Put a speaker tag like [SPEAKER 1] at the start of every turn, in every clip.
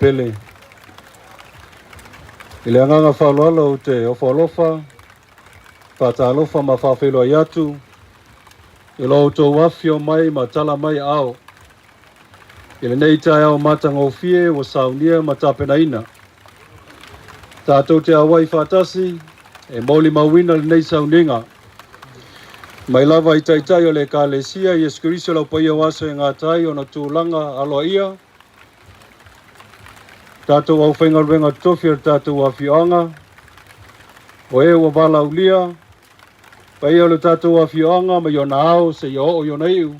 [SPEAKER 1] pele. Ile nganga falolo te ofolofa patalofa mafafelo yatu. Ilo to wafio mai matala mai ao. Ile neita yao mata ngofie wasaunia matapenaina. Tato te awai fatasi e moli mawina nei sauninga. Mai lava itaitai o le kalesia Yesu Kristo lau paia waso ngā tai o na tūlanga aloa ia. Tato au whainga ruenga tofi o tato wa fioanga. O e wa bala ulia. Paia o le tato wa fioanga ma yona ao se yo o yona iu.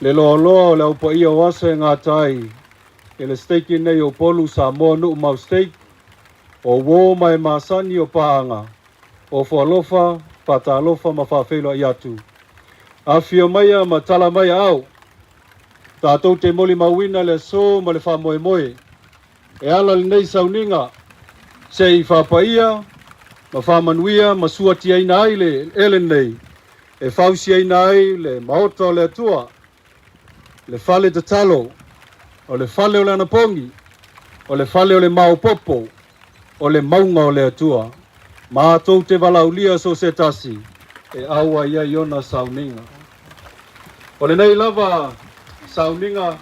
[SPEAKER 1] Le loa loa o le au paia waso ngā tai. E le steiki nei o polu sa moa nuu mau steik. O wo mai masani o paanga. O fualofa patalofa mafafelo iatu. Afio maya matala maya au. Tatou te moli mawina le so ma le wha moe moe. E ala le nei sauninga. Se i whapaia, ma whamanuia, ma suati aina ai le ele nei. E whausi aina ai le maota o le atua. Le fale te talo. O le fale o le anapongi. O le fale o le maupopo. O le maunga o le atua. Ma tau te walaulia so se tasi. E aua ia iona sauninga. O le nei lava sauninga.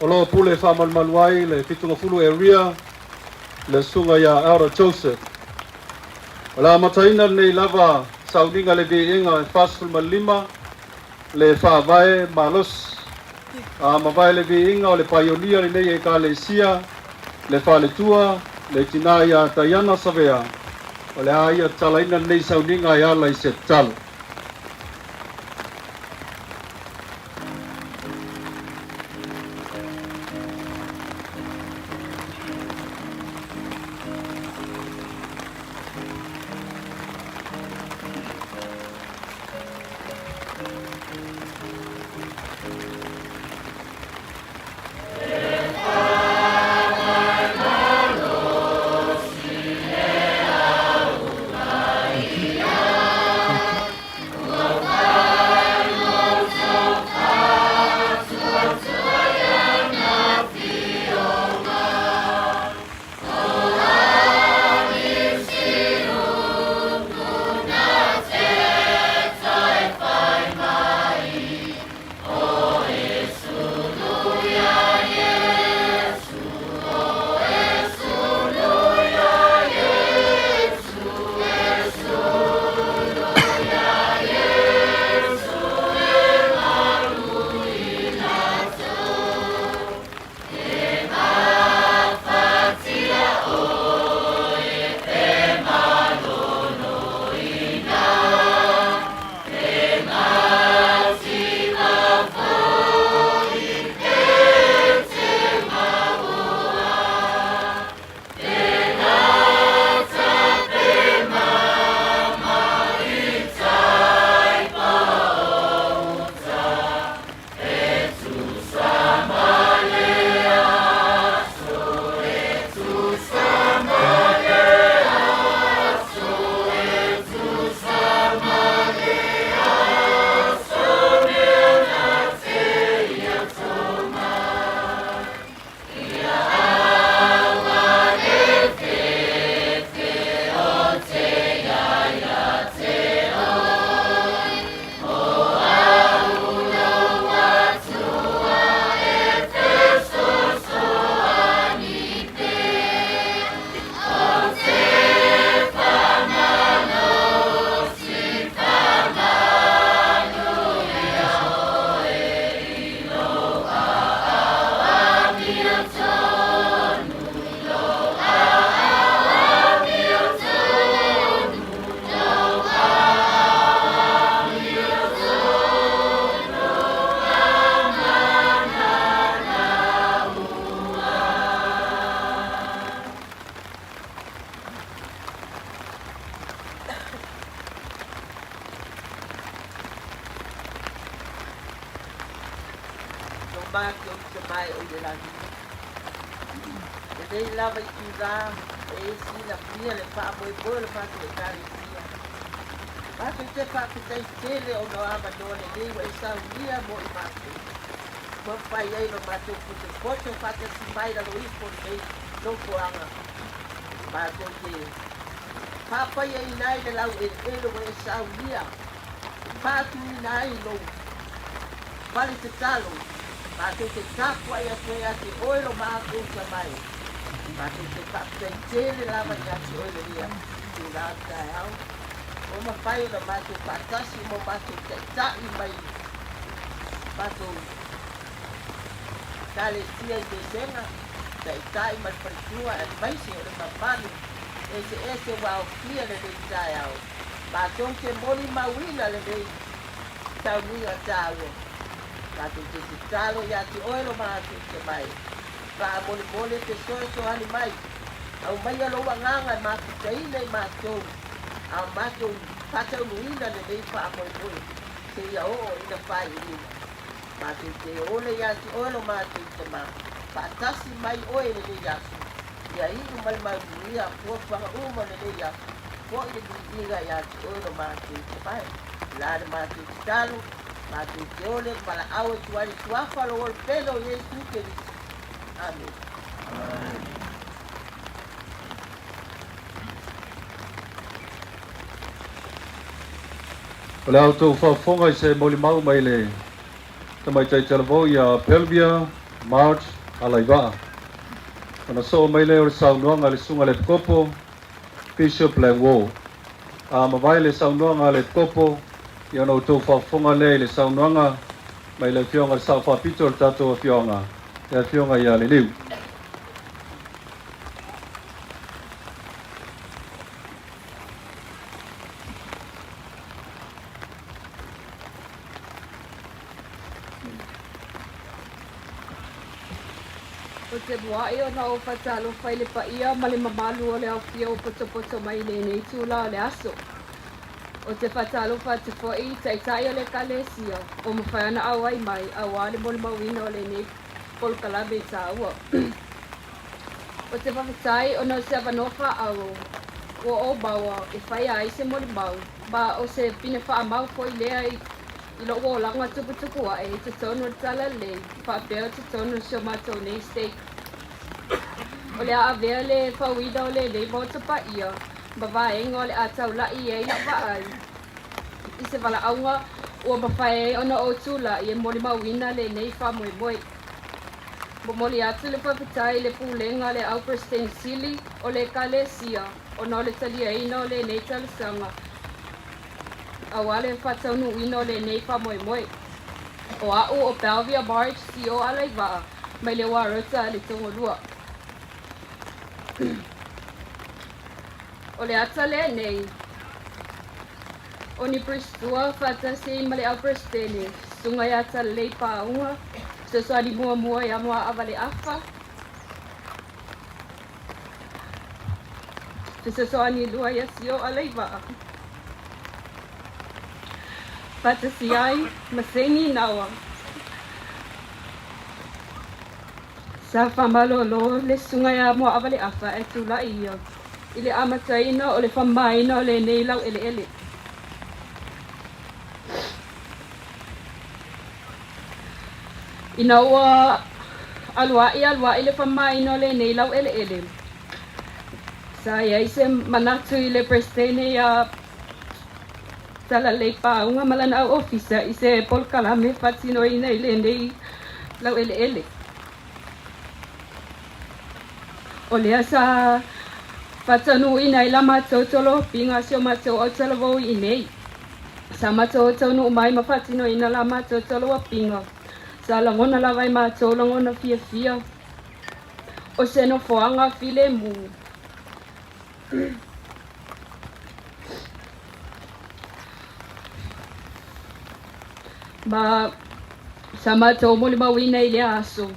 [SPEAKER 1] O loa pule whamalmaluai le fitunga fulu area. Le sunga ia Aura Joseph. O la mataina nei lava sauninga le veinga e fasul malima. Le whaavae malos. Mawai le veinga o le paionia le nei e ka le sia. Le whaletua. Le tina ia tayana savea. O le aia talaina nei sauninga ia lai se talo.
[SPEAKER 2] Maki o te mai o le lani. E rei lava I tūrā, e si la pia le wha moe koe le wha le kare pia. Maki te wha ki tei tele o no ama noa le lewa e sau lia mo I maki. Mapai ai no matou pote fata simbai da Luís por aí no coanga. Matou que papai ai nai de lá ele vai saudia. Patu nai no vale te talo. Matou que capo ai a que oiro matou samai. Matou que papai tele lá vai já se oiro dia. Lá tá uma pai no matou patasi mo matou que tá e mai. Matou Kale tia de cena, da itai mas pertua, vai ser uma mano. Esse uau clear de itai. Batom que moli mawina le dei. Taunia talo. Batom que se talo ya te oilo mato que mai. Ba moli que so animai. Au mai lo wanganga mato teile mato. Au mato pata uina le dei pa moli. Se ya o ina pai ina. Matu te ole ya te olo matu te ma. Patasi mai oe le le yasu. Ya iu mai mai buia kua whanga uma le le yasu. Kua i le buiga ya te olo matu te mai. Lare matu te talo. Matu te ole pala awe tuari tuafa lo ol pelo Yesu ke. Amen.
[SPEAKER 1] Ole auto whafonga I se moli mau mai le tamai tai talavo ia Pelvia, March, Alaiva. Ana so mai le o saunoanga le sunga le kopo, Bishop Langwo. Mawai le saunoanga le kopo, ia no tau whafonga le saunoanga, mai le fionga le sau whapito le tato fionga, ia fionga ia le liu.
[SPEAKER 3] O te buai o na o whatalo whai le pa ia ma le mamalu o le au fia o poto mai le nei tūla o le aso. O te whatalo wha te fwoi tai o le kalesia o ma whai ana au ai mai a wale mo le mawina o le nei polkalabe tā ua. O te whawhitai o na se awanofa au o o baua e whai ai se mo le mau ba o se pine wha mau fwoi lea I lo o langa tupu a e te tono tala le whapea te tono sio matou nei steak. O le a avea le whawida o le bota pa ia, ma vaenga o le atau lai e na vaai. I se wala aunga ua mawhae o na o tula I e moli mawina le nei whamoe moe. Mo moli atu le whawhitai le pūlenga le au Sili o le kalesia o na o le talia ina o le nei talasanga. Awale whataunu ino le nei whamoe moe. O au o Pelvia March si o Alaiva, mai le warota le tongolua. O le ata le nei. O ni pristua whatasi ma le au pristene, sunga i ata le paunga, so soani mua I amoa awale afa. So soani lua I si o Alaiva. Patasi ai, maseni nawa. Sa whamalolo le sunga ia mo awale afa e tula ia. I le amataina o le whamaina o le neilau ele. Ina ua alua le whamaina o le neilau ele. Sa ia se manatu I le prestene ia tala le paunga malana au ofisa I se polkalame fatino ina I le nei lau ele. O lea sa fatanu ina I la matou tolo pinga sio matou o talavo I nei. Sa matou tonu mai ma fatino ina la matou tolo pinga. Sa langona la vai matou langona fia. O se no foanga file mu. Ma sama tau mo le mawina I le aso.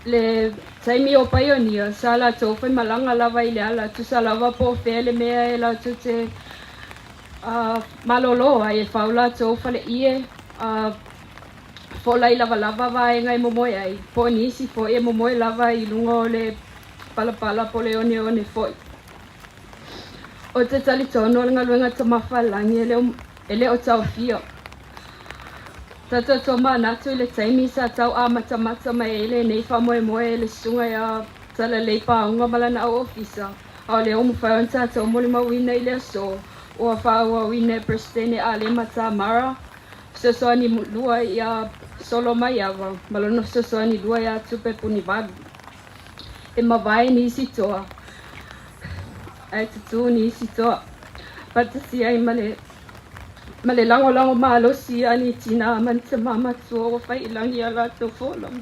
[SPEAKER 3] Le taimi o pioneer sala tau whai malanga lava I le ala tu sa lava po whele mea e la tu te maloloa e whaula tau whale ie wholai lava vai ngai momoe ai. Po nisi fo e momoe lava I lunga o le pala po le one foi. O te tali tono le ngaluenga tamafalangi e le o tau fia. Tata toma natu le taimi sa tau a mata mai ele nei whamoe le sunga ia tala lei paunga malana o ofisa. A le omu whaion tata moli mawina i le so. O a whaua wine prestene a le mata mara. Sosoani lua ia solo mai awa. Malono sosoani lua ia tupe puni bagu. E mawai ni isi toa. Ai tutu ni isi toa. Patasi ai male lango malo si ani tina man te mama tua o fai ilangi ala to folam.